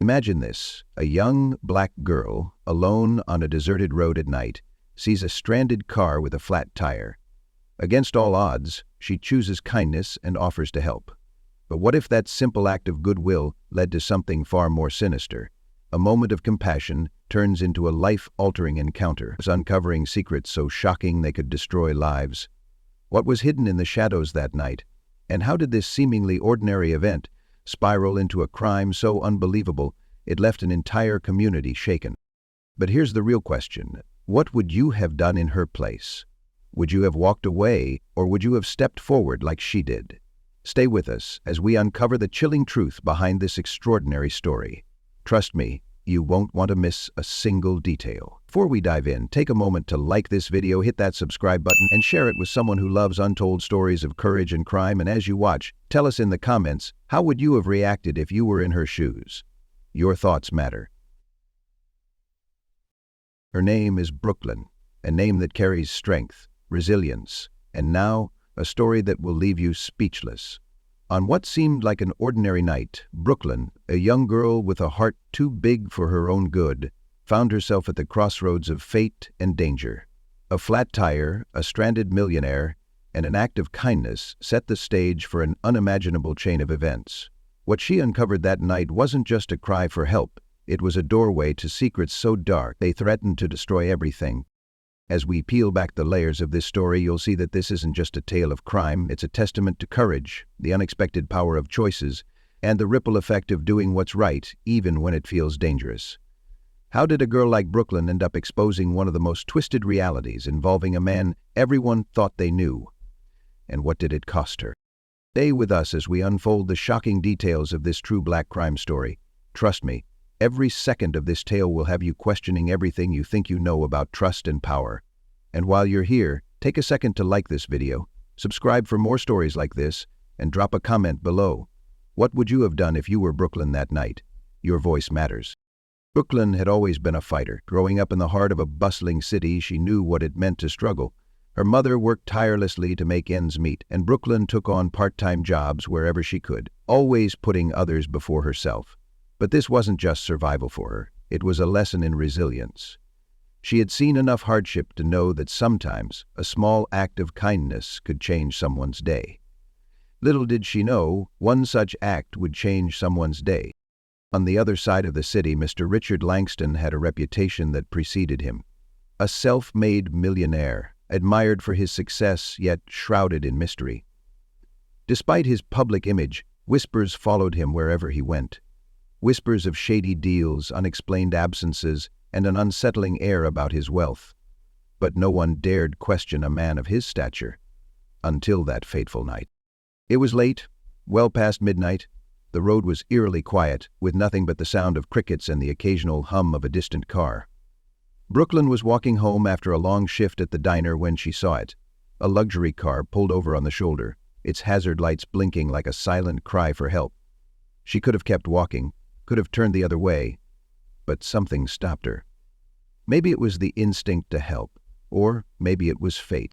Imagine this: a young black girl, alone on a deserted road at night, sees a stranded car with a flat tire. Against all odds, she chooses kindness and offers to help. But what if that simple act of goodwill led to something far more sinister? A moment of compassion turns into a life-altering encounter, uncovering secrets so shocking they could destroy lives. What was hidden in the shadows that night? And how did this seemingly ordinary event spiral into a crime so unbelievable it left an entire community shaken? But here's the real question: what would you have done in her place? Would you have walked away, or would you have stepped forward like she did? Stay with us as we uncover the chilling truth behind this extraordinary story. Trust me, you won't want to miss a single detail. Before we dive in, take a moment to like this video, hit that subscribe button, and share it with someone who loves untold stories of courage and crime. And as you watch, tell us in the comments, how would you have reacted if you were in her shoes? Your thoughts matter. Her name is Brooklyn, a name that carries strength, resilience, and now a story that will leave you speechless. On what seemed like an ordinary night, Brooklyn, a young girl with a heart too big for her own good, found herself at the crossroads of fate and danger. A flat tire, a stranded millionaire, and an act of kindness set the stage for an unimaginable chain of events. What she uncovered that night wasn't just a cry for help, it was a doorway to secrets so dark they threatened to destroy everything. As we peel back the layers of this story, you'll see that this isn't just a tale of crime, it's a testament to courage, the unexpected power of choices, and the ripple effect of doing what's right, even when it feels dangerous. How did a girl like Brooklyn end up exposing one of the most twisted realities involving a man everyone thought they knew? And what did it cost her? Stay with us as we unfold the shocking details of this true black crime story. Trust me, every second of this tale will have you questioning everything you think you know about trust and power. And while you're here, take a second to like this video, subscribe for more stories like this, and drop a comment below. What would you have done if you were Brooklyn that night? Your voice matters. Brooklyn had always been a fighter. Growing up in the heart of a bustling city, she knew what it meant to struggle. Her mother worked tirelessly to make ends meet, and Brooklyn took on part-time jobs wherever she could, always putting others before herself. But this wasn't just survival for her, it was a lesson in resilience. She had seen enough hardship to know that sometimes a small act of kindness could change someone's day. Little did she know, one such act would change someone's day. On the other side of the city, Mr. Richard Langston had a reputation that preceded him. A self-made millionaire, admired for his success yet shrouded in mystery. Despite his public image, whispers followed him wherever he went. Whispers of shady deals, unexplained absences, and an unsettling air about his wealth. But no one dared question a man of his stature. Until that fateful night. It was late, well past midnight. The road was eerily quiet, with nothing but the sound of crickets and the occasional hum of a distant car. Brooklyn was walking home after a long shift at the diner when she saw it. A luxury car pulled over on the shoulder, its hazard lights blinking like a silent cry for help. She could have kept walking, could have turned the other way, but something stopped her. Maybe it was the instinct to help, or maybe it was fate.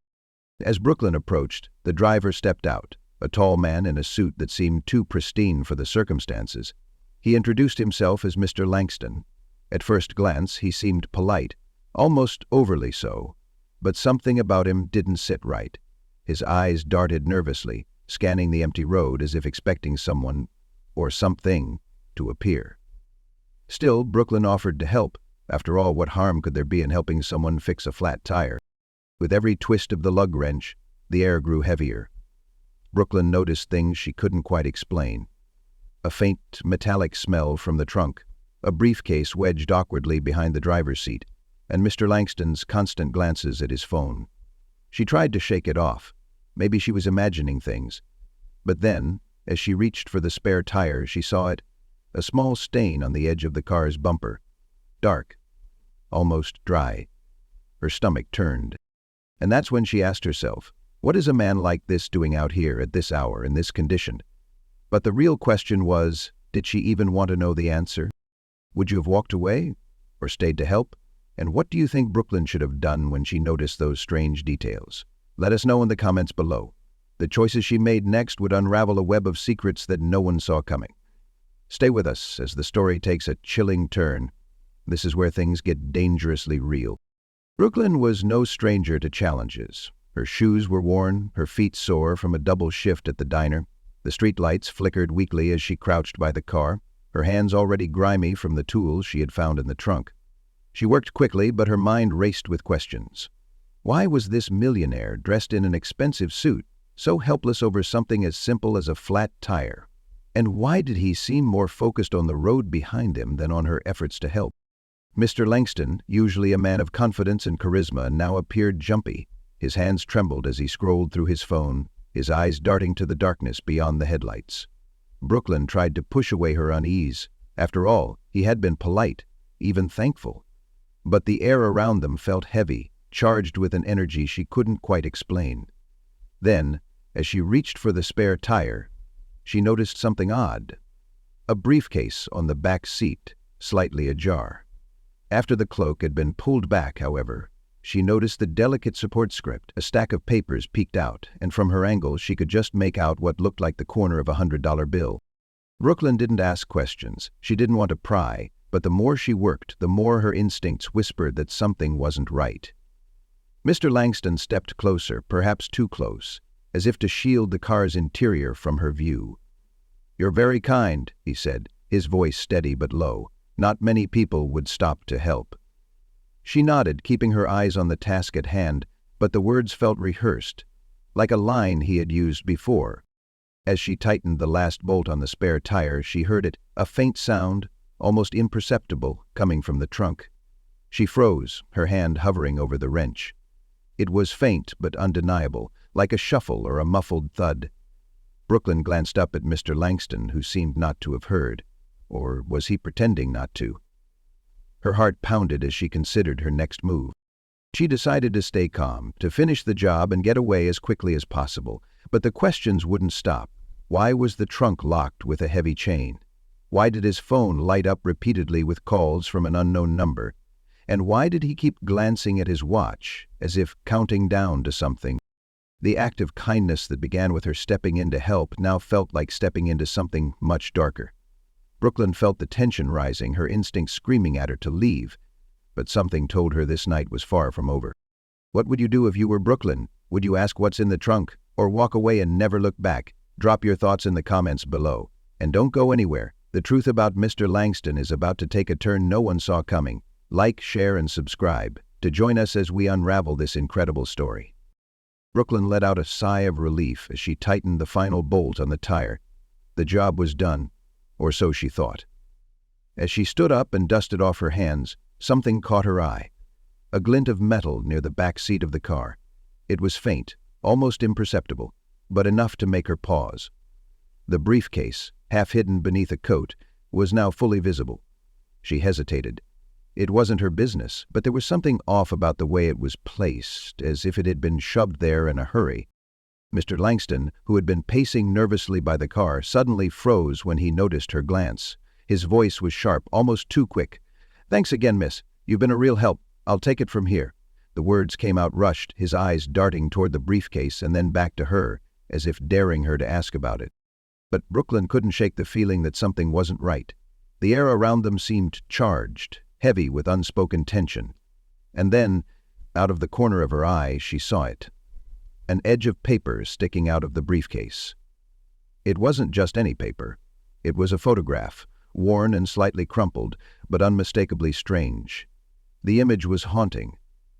As Brooklyn approached, the driver stepped out, a tall man in a suit that seemed too pristine for the circumstances. He introduced himself as Mr. Langston. At first glance, he seemed polite, almost overly so, but something about him didn't sit right. His eyes darted nervously, scanning the empty road as if expecting someone, or something, to appear. Still, Brooklyn offered to help. After all, what harm could there be in helping someone fix a flat tire? With every twist of the lug wrench, the air grew heavier. Brooklyn noticed things she couldn't quite explain. A faint, metallic smell from the trunk, a briefcase wedged awkwardly behind the driver's seat, and Mr. Langston's constant glances at his phone. She tried to shake it off. Maybe she was imagining things. But then, as she reached for the spare tire, she saw it. A small stain on the edge of the car's bumper. Dark. Almost dry. Her stomach turned. And that's when she asked herself, what is a man like this doing out here at this hour in this condition? But the real question was, did she even want to know the answer? Would you have walked away? Or stayed to help? And what do you think Brooklyn should have done when she noticed those strange details? Let us know in the comments below. The choices she made next would unravel a web of secrets that no one saw coming. Stay with us as the story takes a chilling turn. This is where things get dangerously real. Brooklyn was no stranger to challenges. Her shoes were worn, her feet sore from a double shift at the diner. The street lights flickered weakly as she crouched by the car, her hands already grimy from the tools she had found in the trunk. She worked quickly, but her mind raced with questions. Why was this millionaire, dressed in an expensive suit, so helpless over something as simple as a flat tire? And why did he seem more focused on the road behind him than on her efforts to help? Mr. Langston, usually a man of confidence and charisma, now appeared jumpy. His hands trembled as he scrolled through his phone, his eyes darting to the darkness beyond the headlights. Brooklyn tried to push away her unease. After all, he had been polite, even thankful. But the air around them felt heavy, charged with an energy she couldn't quite explain. Then, as she reached for the spare tire, she noticed something odd. A briefcase on the back seat, slightly ajar. After the cloak had been pulled back, however, she noticed the delicate support script. A stack of papers peeked out, and from her angle she could just make out what looked like the corner of a $100 bill. Brooklyn didn't ask questions. She didn't want to pry, but the more she worked, the more her instincts whispered that something wasn't right. Mr. Langston stepped closer, perhaps too close, as if to shield the car's interior from her view. "You're very kind," he said, his voice steady but low. "Not many people would stop to help." She nodded, keeping her eyes on the task at hand, but the words felt rehearsed, like a line he had used before. As she tightened the last bolt on the spare tire, she heard it, a faint sound, almost imperceptible, coming from the trunk. She froze, her hand hovering over the wrench. It was faint but undeniable, like a shuffle or a muffled thud. Brooklyn glanced up at Mr. Langston, who seemed not to have heard. Or was he pretending not to? Her heart pounded as she considered her next move. She decided to stay calm, to finish the job and get away as quickly as possible. But the questions wouldn't stop. Why was the trunk locked with a heavy chain? Why did his phone light up repeatedly with calls from an unknown number? And why did he keep glancing at his watch, as if counting down to something? The act of kindness that began with her stepping in to help now felt like stepping into something much darker. Brooklyn felt the tension rising, her instincts screaming at her to leave, but something told her this night was far from over. What would you do if you were Brooklyn? Would you ask what's in the trunk, or walk away and never look back? Drop your thoughts in the comments below. And don't go anywhere. The truth about Mr. Langston is about to take a turn no one saw coming. Like, share, and subscribe to join us as we unravel this incredible story. Brooklyn let out a sigh of relief as she tightened the final bolt on the tire. The job was done. Or so she thought. As she stood up and dusted off her hands, something caught her eye. A glint of metal near the back seat of the car. It was faint, almost imperceptible, but enough to make her pause. The briefcase, half hidden beneath a coat, was now fully visible. She hesitated. It wasn't her business, but there was something off about the way it was placed, as if it had been shoved there in a hurry. Mr. Langston, who had been pacing nervously by the car, suddenly froze when he noticed her glance. His voice was sharp, almost too quick. "Thanks again, miss. You've been a real help. I'll take it from here." The words came out rushed, his eyes darting toward the briefcase and then back to her, as if daring her to ask about it. But Brooklyn couldn't shake the feeling that something wasn't right. The air around them seemed charged, heavy with unspoken tension. And then, out of the corner of her eye, she saw it. An edge of paper sticking out of the briefcase. It wasn't just any paper. It was a photograph, worn and slightly crumpled, but unmistakably strange. The image was haunting.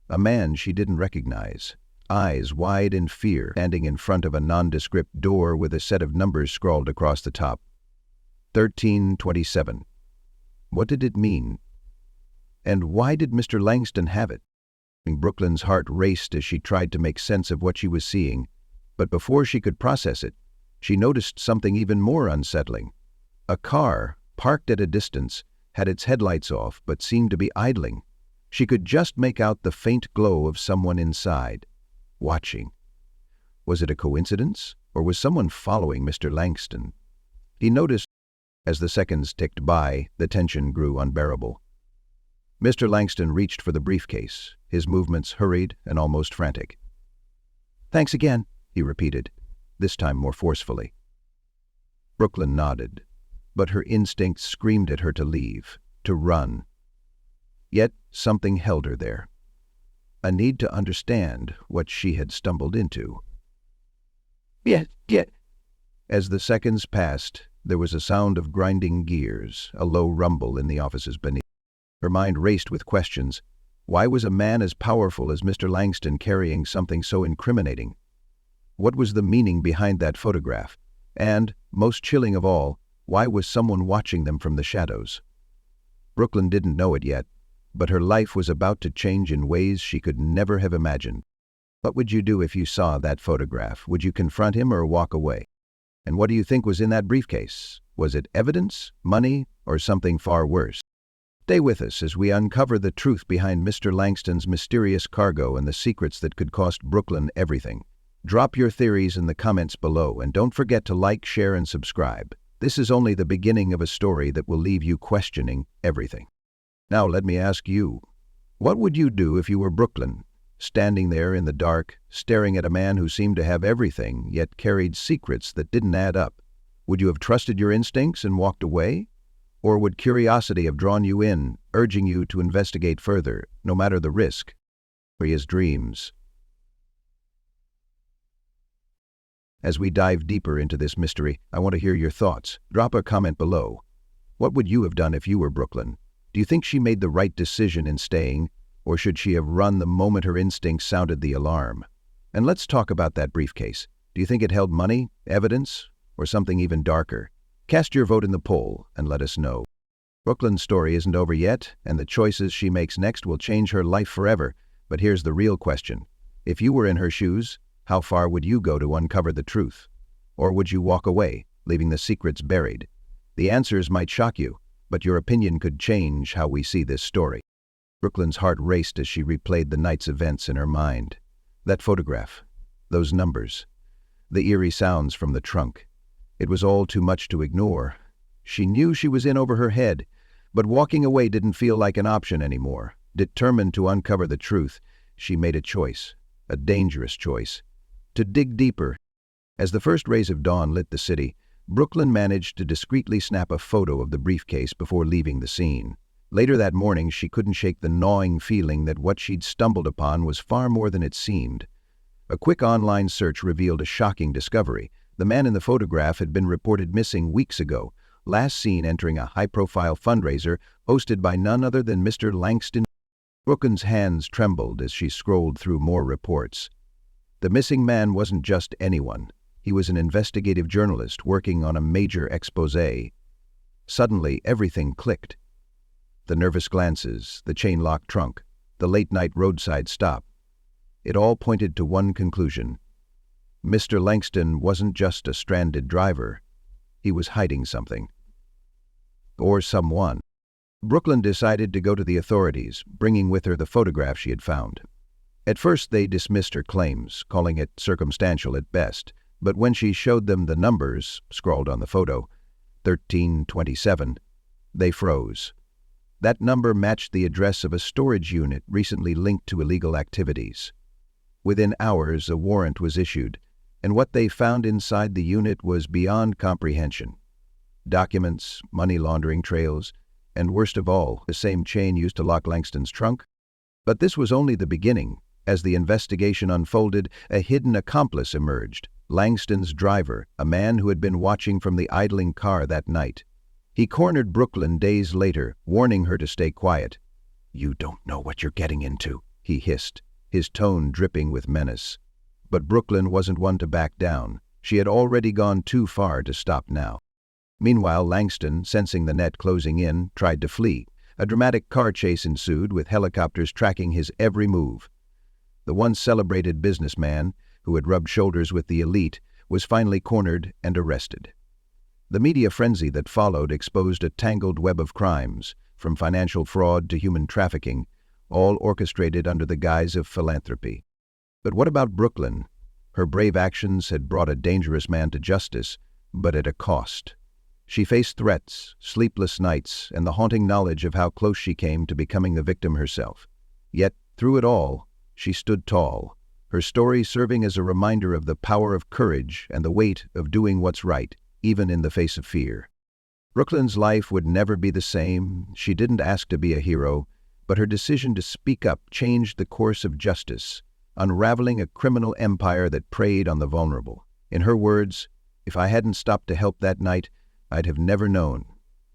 A man she didn't recognize, eyes wide in fear, standing in front of a nondescript door with a set of numbers scrawled across the top. 1327. What did it mean? And why did Mr. Langston have it? Brooklyn's heart raced as she tried to make sense of what she was seeing, but before she could process it, she noticed something even more unsettling. A car, parked at a distance, had its headlights off but seemed to be idling. She could just make out the faint glow of someone inside, watching. Was it a coincidence, or was someone following Mr. Langston? He noticed. As the seconds ticked by, the tension grew unbearable. Mr. Langston reached for the briefcase, his movements hurried and almost frantic. "Thanks again," he repeated, this time more forcefully. Brooklyn nodded. but her instincts screamed at her to leave, to run. Yet something held her there, a need to understand what she had stumbled into. Yet. As the seconds passed, there was a sound of grinding gears, a low rumble in the offices beneath. Her mind raced with questions. Why was a man as powerful as Mr. Langston carrying something so incriminating? What was the meaning behind that photograph? And, most chilling of all, why was someone watching them from the shadows? Brooklyn didn't know it yet, but her life was about to change in ways she could never have imagined. What would you do if you saw that photograph? Would you confront him or walk away? And what do you think was in that briefcase? Was it evidence, money, or something far worse? Stay with us as we uncover the truth behind Mr. Langston's mysterious cargo and the secrets that could cost Brooklyn everything. Drop your theories in the comments below, and don't forget to like, share, and subscribe. This is only the beginning of a story that will leave you questioning everything. Now let me ask you, what would you do if you were Brooklyn, standing there in the dark, staring at a man who seemed to have everything, yet carried secrets that didn't add up? Would you have trusted your instincts and walked away? Or would curiosity have drawn you in, urging you to investigate further, no matter the risk? For his dreams. As we dive deeper into this mystery, I want to hear your thoughts. Drop a comment below. What would you have done if you were Brooklyn? Do you think she made the right decision in staying, or should she have run the moment her instincts sounded the alarm? And let's talk about that briefcase. Do you think it held money, evidence, or something even darker? Cast your vote in the poll and let us know. Brooklyn's story isn't over yet, and the choices she makes next will change her life forever. But here's the real question. If you were in her shoes, how far would you go to uncover the truth? Or would you walk away, leaving the secrets buried? The answers might shock you, but your opinion could change how we see this story. Brooklyn's heart raced as she replayed the night's events in her mind. That photograph, those numbers, the eerie sounds from the trunk. It was all too much to ignore. She knew she was in over her head, but walking away didn't feel like an option anymore. Determined to uncover the truth, she made a choice, a dangerous choice. To dig deeper. As the first rays of dawn lit the city, Brooklyn managed to discreetly snap a photo of the briefcase before leaving the scene. Later that morning, she couldn't shake the gnawing feeling that what she'd stumbled upon was far more than it seemed. A quick online search revealed a shocking discovery. The man in the photograph had been reported missing weeks ago, last seen entering a high-profile fundraiser hosted by none other than Mr. Langston. Brooklyn's hands trembled as she scrolled through more reports. The missing man wasn't just anyone. He was an investigative journalist working on a major exposé. Suddenly, everything clicked. The nervous glances, the chain-locked trunk, the late-night roadside stop. It all pointed to one conclusion. Mr. Langston wasn't just a stranded driver. He was hiding something. Or someone. Brooklyn decided to go to the authorities, bringing with her the photograph she had found. At first, they dismissed her claims, calling it circumstantial at best, but when she showed them the numbers, scrawled on the photo, 1327, they froze. That number matched the address of a storage unit recently linked to illegal activities. Within hours, a warrant was issued, and what they found inside the unit was beyond comprehension. Documents, money laundering trails, and worst of all, the same chain used to lock Langston's trunk. But this was only the beginning. As the investigation unfolded, a hidden accomplice emerged, Langston's driver, a man who had been watching from the idling car that night. He cornered Brooklyn days later, warning her to stay quiet. "You don't know what you're getting into," he hissed, his tone dripping with menace. But Brooklyn wasn't one to back down. She had already gone too far to stop now. Meanwhile, Langston, sensing the net closing in, tried to flee. A dramatic car chase ensued, with helicopters tracking his every move. The once celebrated businessman, who had rubbed shoulders with the elite, was finally cornered and arrested. The media frenzy that followed exposed a tangled web of crimes, from financial fraud to human trafficking, all orchestrated under the guise of philanthropy. But what about Brooklyn? Her brave actions had brought a dangerous man to justice, but at a cost. She faced threats, sleepless nights, and the haunting knowledge of how close she came to becoming the victim herself. Yet, through it all, she stood tall, her story serving as a reminder of the power of courage and the weight of doing what's right, even in the face of fear. Brooklyn's life would never be the same. She didn't ask to be a hero, but her decision to speak up changed the course of justice, unraveling a criminal empire that preyed on the vulnerable. In her words, "If I hadn't stopped to help that night, I'd have never known,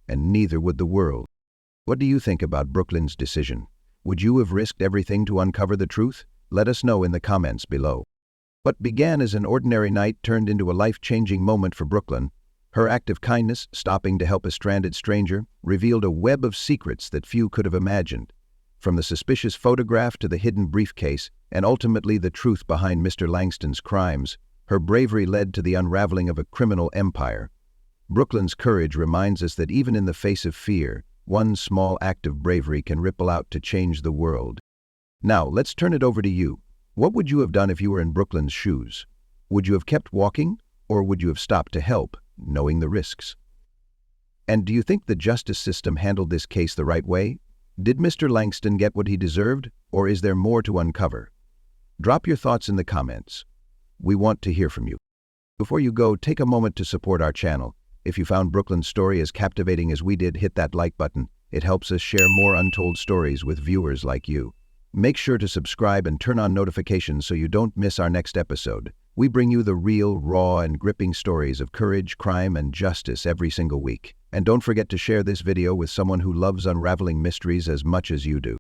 and neither would the world." What do you think about Brooklyn's decision? Would you have risked everything to uncover the truth? Let us know in the comments below. What began as an ordinary night turned into a life-changing moment for Brooklyn. Her act of kindness, stopping to help a stranded stranger, revealed a web of secrets that few could have imagined. From the suspicious photograph to the hidden briefcase, and ultimately the truth behind Mr. Langston's crimes, her bravery led to the unraveling of a criminal empire. Brooklyn's courage reminds us that even in the face of fear, one small act of bravery can ripple out to change the world. Now, let's turn it over to you. What would you have done if you were in Brooklyn's shoes? Would you have kept walking, or would you have stopped to help, knowing the risks? And do you think the justice system handled this case the right way? Did Mr. Langston get what he deserved, or is there more to uncover? Drop your thoughts in the comments. We want to hear from you. Before you go, take a moment to support our channel. If you found Brooklyn's story as captivating as we did, hit that like button. It helps us share more untold stories with viewers like you. Make sure to subscribe and turn on notifications so you don't miss our next episode. We bring you the real, raw, and gripping stories of courage, crime, and justice every single week. And don't forget to share this video with someone who loves unraveling mysteries as much as you do.